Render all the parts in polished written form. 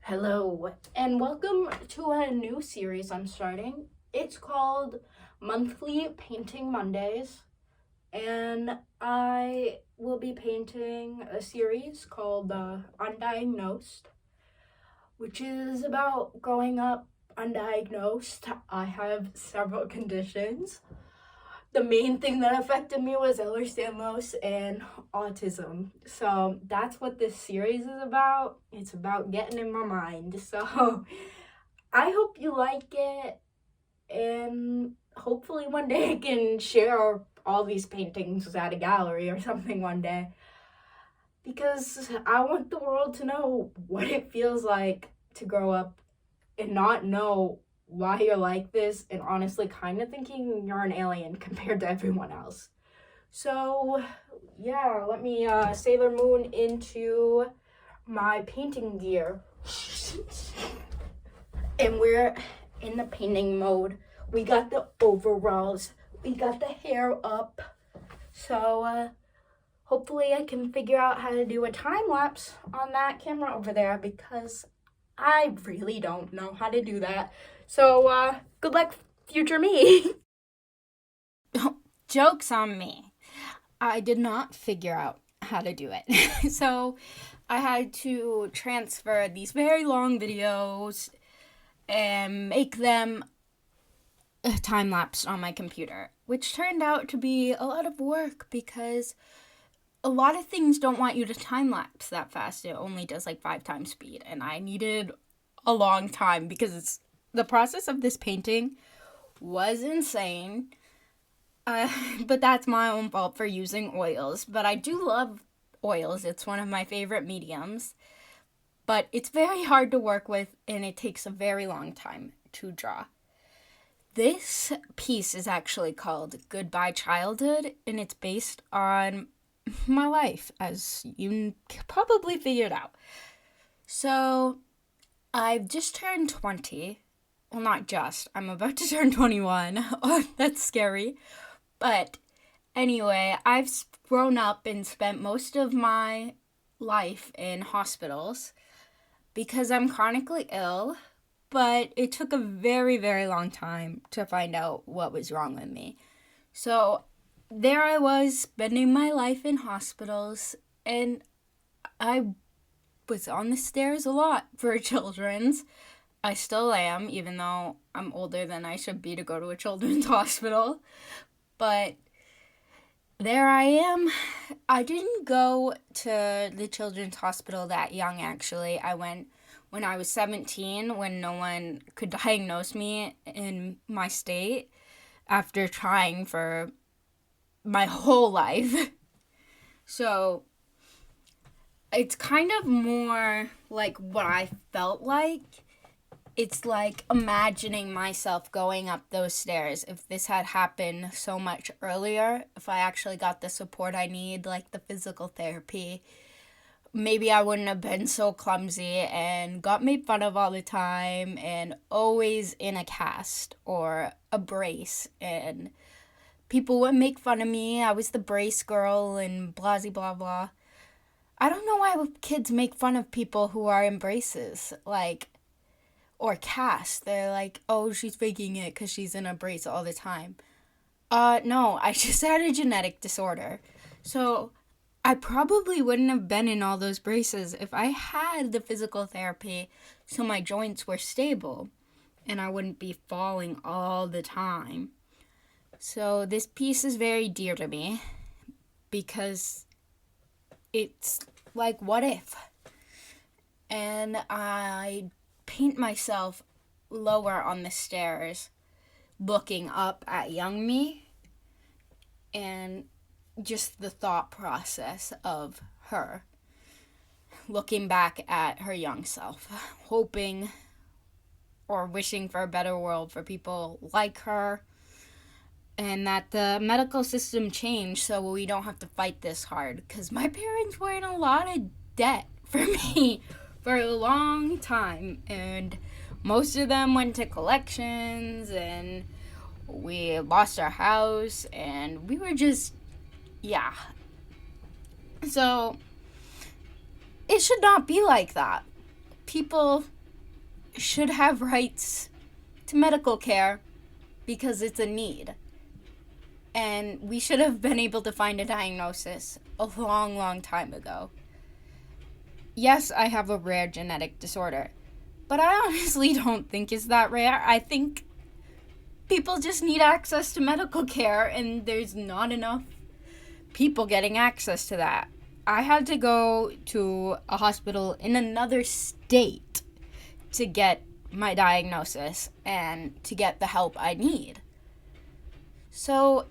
Hello, and welcome to a new series I'm starting. It's called Monthly Painting Mondays, and I will be painting a series called Undiagnosed, which is about growing up undiagnosed. I have several conditions. The main thing that affected me was Ehlers-Danlos and autism. So that's what this series is about. It's about getting in my mind. So I hope you like it, and hopefully one day I can share all these paintings at a gallery or something one day. Because I want the world to know what it feels like to grow up and not know why you're like this, and honestly kind of thinking you're an alien compared to everyone else. So yeah, let me Sailor Moon into my painting gear. And we're in the painting mode. We got the overalls, we got the hair up. So hopefully I can figure out how to do a time lapse on that camera over there, because I really don't know how to do that. So, good luck, future me. Joke's on me. I did not figure out how to do it. So I had to transfer these very long videos and make them time lapse on my computer, which turned out to be a lot of work because a lot of things don't want you to time lapse that fast. It only does like 5 times speed, and I needed a long time because the process of this painting was insane. But that's my own fault for using oils. But I do love oils. It's one of my favorite mediums. But it's very hard to work with, and it takes a very long time to draw. This piece is actually called Goodbye Childhood, and it's based on my life, as you probably figured out. So, I've just turned 20. Well, not just. I'm about to turn 21. Oh, that's scary. But anyway, I've grown up and spent most of my life in hospitals because I'm chronically ill, but it took a very, very long time to find out what was wrong with me. So there I was spending my life in hospitals, and I was on the stairs a lot for a children's. I still am, even though I'm older than I should be to go to a children's hospital. But there I am. I didn't go to the children's hospital that young, actually. I went when I was 17, when no one could diagnose me in my state after trying for my whole life. So it's kind of more like what I felt like. It's like imagining myself going up those stairs. If this had happened so much earlier, if I actually got the support I need, like the physical therapy, maybe I wouldn't have been so clumsy and got made fun of all the time and always in a cast or a brace. And people would make fun of me. I was the brace girl and blah, blah, blah. I don't know why kids make fun of people who are in braces. Or cast. They're like, oh, she's faking it because she's in a brace all the time. No, I just had a genetic disorder. So I probably wouldn't have been in all those braces if I had the physical therapy so my joints were stable and I wouldn't be falling all the time. So this piece is very dear to me because it's like, what if? And I paint myself lower on the stairs, looking up at young me, and just the thought process of her, looking back at her young self, hoping or wishing for a better world for people like her, and that the medical system changed so we don't have to fight this hard, because my parents were in a lot of debt for me for a long time, and most of them went to collections, and we lost our house, and we were just, yeah. So it should not be like that. people should have rights to medical care because it's a need. And we should have been able to find a diagnosis a long, long time ago. Yes, I have a rare genetic disorder, but I honestly don't think it's that rare. I think people just need access to medical care, and there's not enough people getting access to that. I had to go to a hospital in another state to get my diagnosis and to get the help I need. So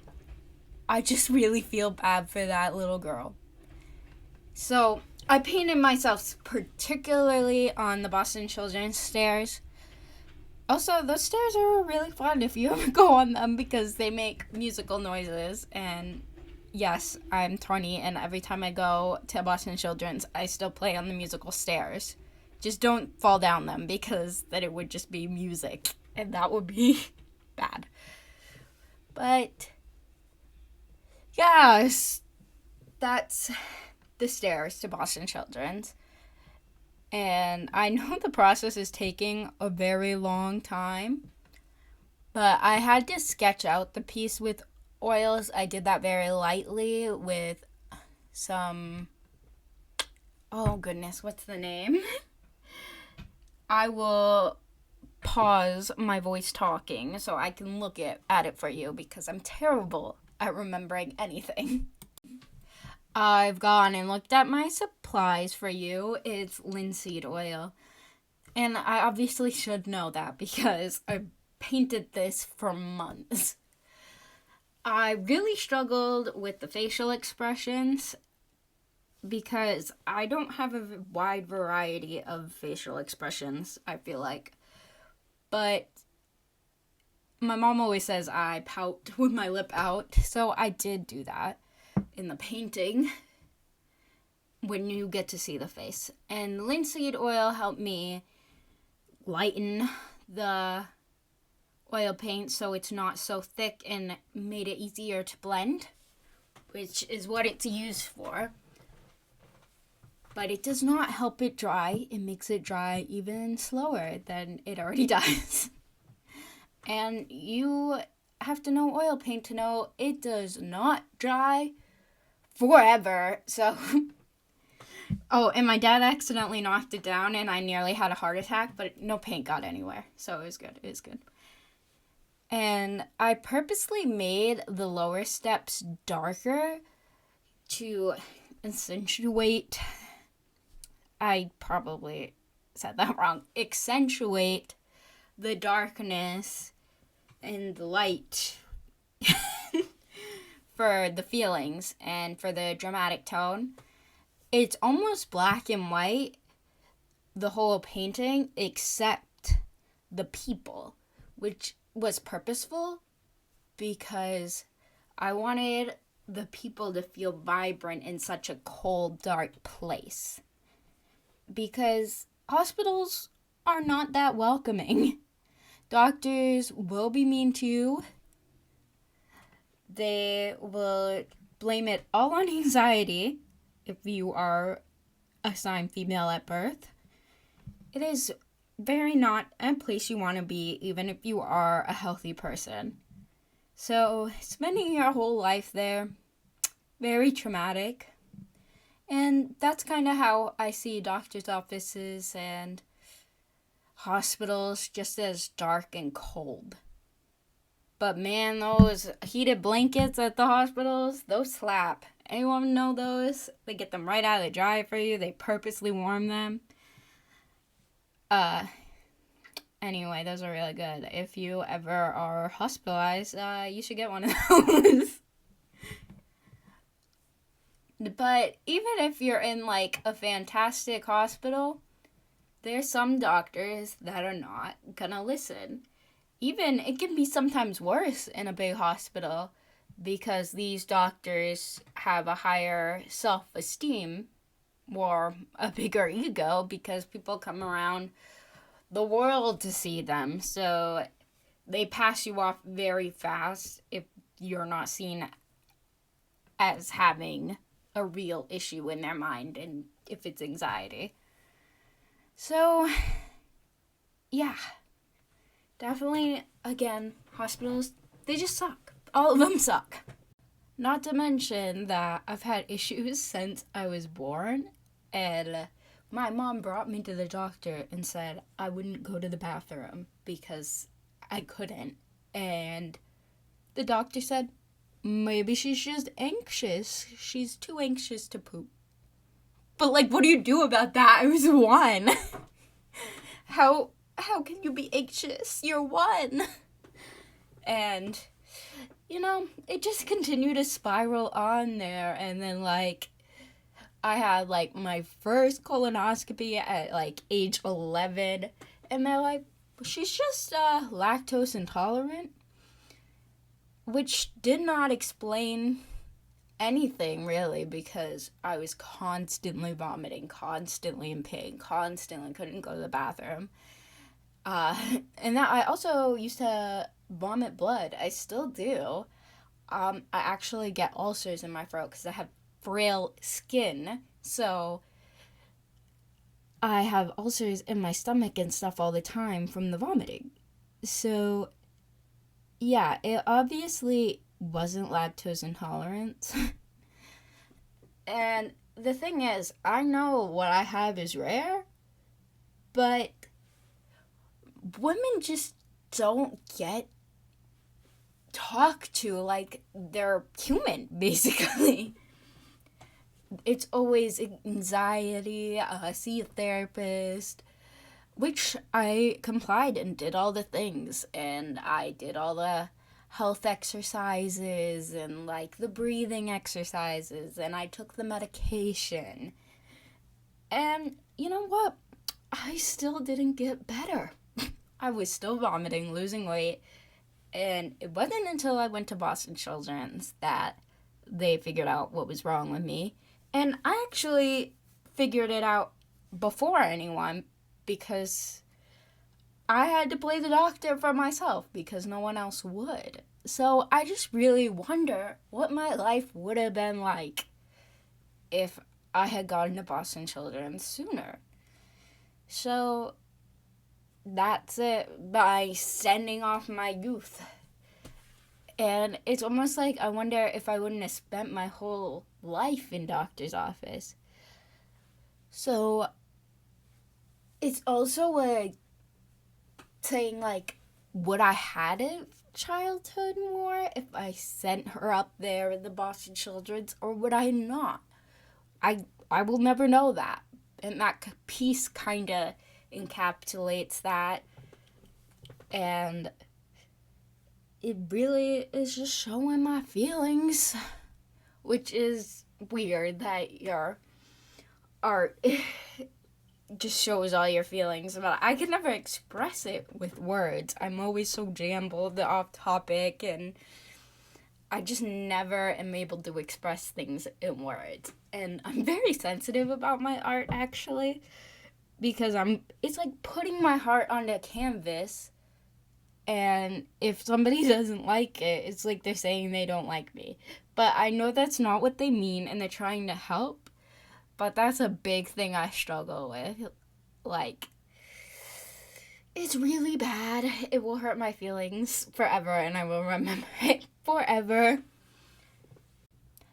I just really feel bad for that little girl. So I painted myself particularly on the Boston Children's stairs. Also, those stairs are really fun if you ever go on them because they make musical noises. And yes, I'm 20, and every time I go to Boston Children's, I still play on the musical stairs. Just don't fall down them because then it would just be music, and that would be bad. But yes, that's the stairs to Boston Children's. And I know the process is taking a very long time, but I had to sketch out the piece with oils. I did that very lightly with some, oh goodness, what's the name? I will pause my voice talking so I can look at it for you because I'm terrible at remembering anything. I've gone and looked at my supplies for you. It's linseed oil. And I obviously should know that because I've painted this for months. I really struggled with the facial expressions because I don't have a wide variety of facial expressions, I feel like. But my mom always says I pout with my lip out, so I did do that in the painting when you get to see the face. And linseed oil helped me lighten the oil paint so it's not so thick and made it easier to blend, which is what it's used for. But it does not help it dry. It makes it dry even slower than it already does. And you have to know oil paint to know it does not dry forever. So, oh, and my dad accidentally knocked it down and I nearly had a heart attack, but no paint got anywhere. So it was good. It was good. And I purposely made the lower steps darker to accentuate, I probably said that wrong, accentuate the darkness and the light for the feelings and for the dramatic tone. It's almost black and white, the whole painting, except the people, which was purposeful because I wanted the people to feel vibrant in such a cold, dark place. Because hospitals are not that welcoming. Doctors will be mean to you. They will blame it all on anxiety if you are assigned female at birth. It is very not a place you want to be, even if you are a healthy person. So, spending your whole life there, very traumatic. And that's kind of how I see doctors' offices and hospitals, just as dark and cold. But man, those heated blankets at the hospitals, those slap. Anyone know those? They get them right out of the dryer for you. They purposely warm them. Anyway, those are really good. If you ever are hospitalized, you should get one of those. But even if you're in, like, a fantastic hospital, there's some doctors that are not gonna listen. Even, it can be sometimes worse in a big hospital because these doctors have a higher self-esteem or a bigger ego because people come around the world to see them. So they pass you off very fast if you're not seen as having a real issue in their mind and if it's anxiety. So, yeah, definitely, again, hospitals, they just suck. All of them suck. Not to mention that I've had issues since I was born, and my mom brought me to the doctor and said I wouldn't go to the bathroom because I couldn't. And the doctor said, maybe she's just anxious. She's too anxious to poop. But, like, what do you do about that? I was 1. How can you be anxious? You're 1. And, you know, it just continued to spiral on there. And then, like, I had, like, my first colonoscopy at, like, age 11. And they're like, she's just lactose intolerant. Which did not explain anything, really, because I was constantly vomiting, constantly in pain, constantly couldn't go to the bathroom. And that I also used to vomit blood. I still do. I actually get ulcers in my throat because I have frail skin. So I have ulcers in my stomach and stuff all the time from the vomiting. So, yeah, it obviously wasn't lactose intolerance. And the thing is, I know what I have is rare, but women just don't get talked to like they're human, basically. It's always anxiety, see a therapist, which I complied and did all the things, and I did all the health exercises and like the breathing exercises, and I took the medication. And you know what? I still didn't get better. I was still vomiting, losing weight, and it wasn't until I went to Boston Children's that they figured out what was wrong with me. And I actually figured it out before anyone because I had to play the doctor for myself because no one else would. So I just really wonder what my life would have been like if I had gotten to Boston Children's sooner. So that's it by sending off my youth. And it's almost like I wonder if I wouldn't have spent my whole life in doctor's office. So it's also like saying like, would I had a childhood more if I sent her up there in the Boston Children's, or would I not? I will never know that. And that piece kind of encapsulates that. And it really is just showing my feelings, which is weird that your art just shows all your feelings, but I can never express it with words. I'm always so jumbled, off topic, and I just never am able to express things in words. And I'm very sensitive about my art, actually, because it's like putting my heart on a canvas, and if somebody doesn't like it, it's like they're saying they don't like me. But I know that's not what they mean, and they're trying to help. But that's a big thing I struggle with. Like, it's really bad. It will hurt my feelings forever, and I will remember it forever.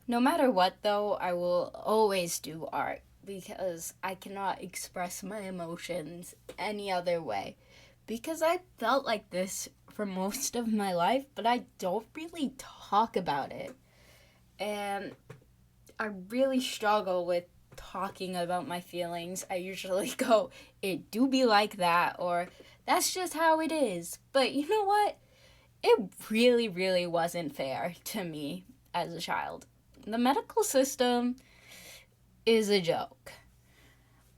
No matter what, though, I will always do art because I cannot express my emotions any other way. Because I felt like this for most of my life, but I don't really talk about it. And I really struggle with talking about my feelings. I usually go, it do be like that, or that's just how it is. But you know what? It really, really wasn't fair to me as a child. The medical system is a joke.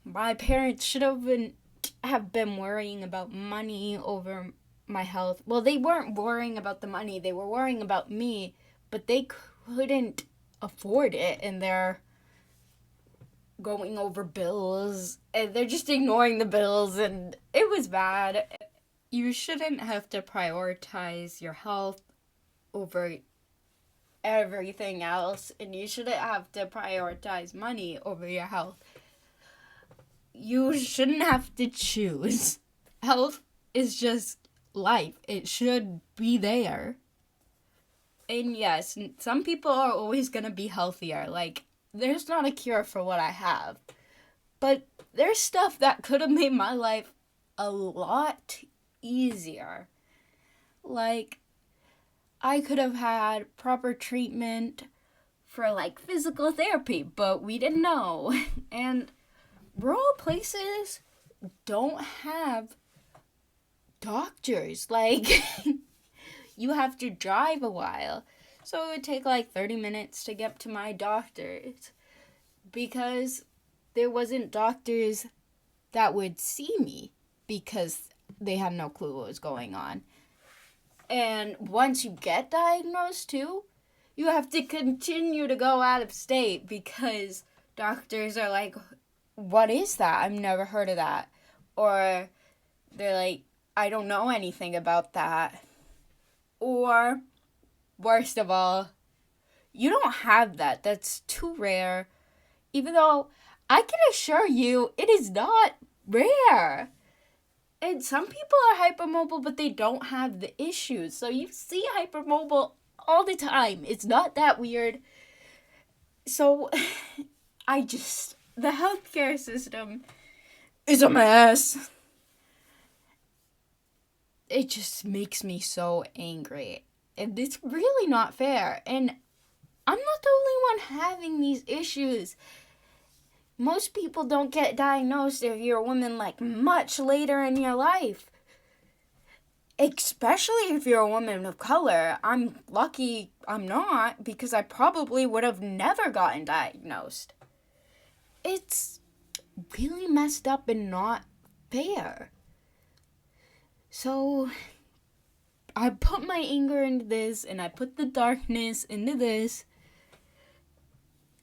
My parents should have been worrying about money over my health. Well, they weren't worrying about the money. They were worrying about me, but they couldn't afford it, and they're going over bills, and they're just ignoring the bills, and it was bad. You shouldn't have to prioritize your health over everything else, and you shouldn't have to prioritize money over your health. you shouldn't have to choose. Health is just life. It should be there. And yes, some people are always going to be healthier. Like, there's not a cure for what I have. But there's stuff that could have made my life a lot easier. Like, I could have had proper treatment for, like, physical therapy, but we didn't know. And rural places don't have doctors. Like, you have to drive a while. So it would take like 30 minutes to get to my doctor's because there wasn't doctors that would see me because they had no clue what was going on. And once you get diagnosed too, you have to continue to go out of state because doctors are like, what is that? I've never heard of that. Or they're like, I don't know anything about that. Or, worst of all, you don't have that. That's too rare. Even though I can assure you it is not rare. And some people are hypermobile, but they don't have the issues. So you see hypermobile all the time. It's not that weird. So the healthcare system is a mess. It just makes me so angry. And it's really not fair. And I'm not the only one having these issues. Most people don't get diagnosed if you're a woman like much later in your life. Especially if you're a woman of color. I'm lucky I'm not because I probably would have never gotten diagnosed. It's really messed up and not fair. So I put my anger into this and I put the darkness into this.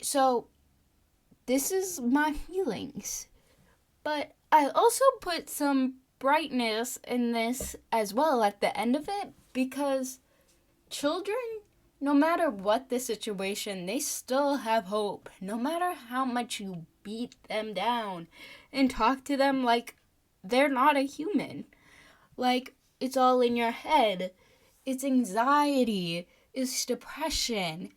So this is my feelings. But I also put some brightness in this as well at the end of it because children, no matter what the situation, they still have hope. No matter how much you beat them down and talk to them like they're not a human. Like, it's all in your head. It's anxiety. It's depression.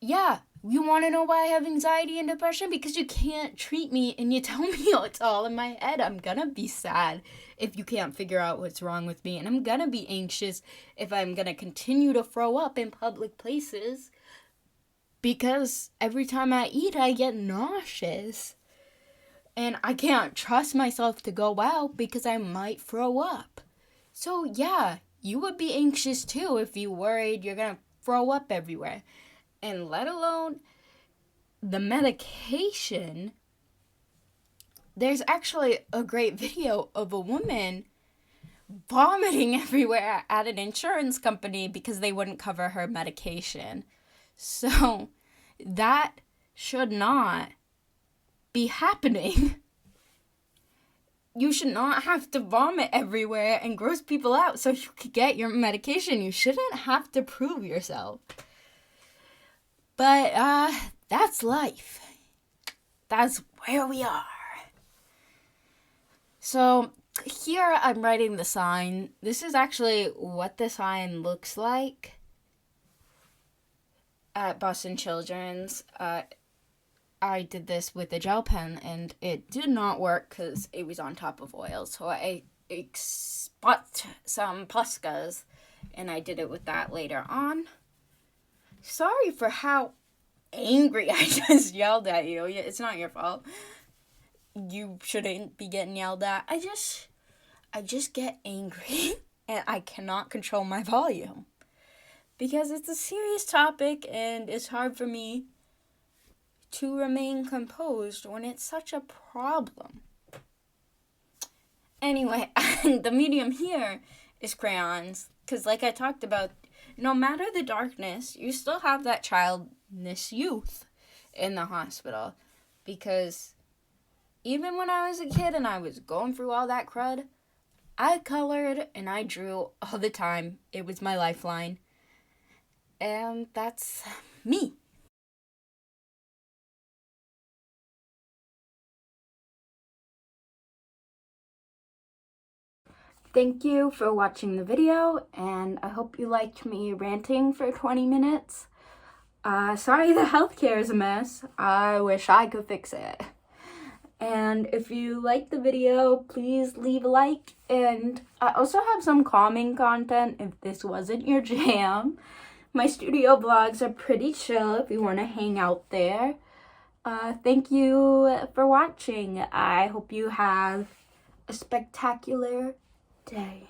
Yeah, you want to know why I have anxiety and depression? Because you can't treat me and you tell me it's all in my head. I'm gonna be sad if you can't figure out what's wrong with me. And I'm gonna be anxious if I'm gonna continue to throw up in public places. Because every time I eat, I get nauseous. And I can't trust myself to go out because I might throw up. So yeah, you would be anxious too if you worried you're gonna throw up everywhere. And let alone the medication. There's actually a great video of a woman vomiting everywhere at an insurance company because they wouldn't cover her medication. So that should not be happening. You should not have to vomit everywhere and gross people out so you could get your medication. You shouldn't have to prove yourself. But that's life. That's where we are. So here I'm writing the sign. This is actually what the sign looks like at Boston Children's. I did this with a gel pen and it did not work because it was on top of oil. So I bought some Poscas and I did it with that later on. Sorry for how angry I just yelled at you. It's not your fault. You shouldn't be getting yelled at. I just get angry and I cannot control my volume because it's a serious topic and it's hard for me to remain composed when it's such a problem. Anyway, the medium here is crayons because like I talked about, no matter the darkness, you still have that childness youth in the hospital. Because even when I was a kid and I was going through all that crud, I colored and I drew all the time. It was my lifeline. And that's me. Thank you for watching the video, and I hope you liked me ranting for 20 minutes. Sorry the healthcare is a mess. I wish I could fix it. And if you liked the video, please leave a like. And I also have some calming content if this wasn't your jam. My studio vlogs are pretty chill if you want to hang out there. Thank you for watching. I hope you have a spectacular day.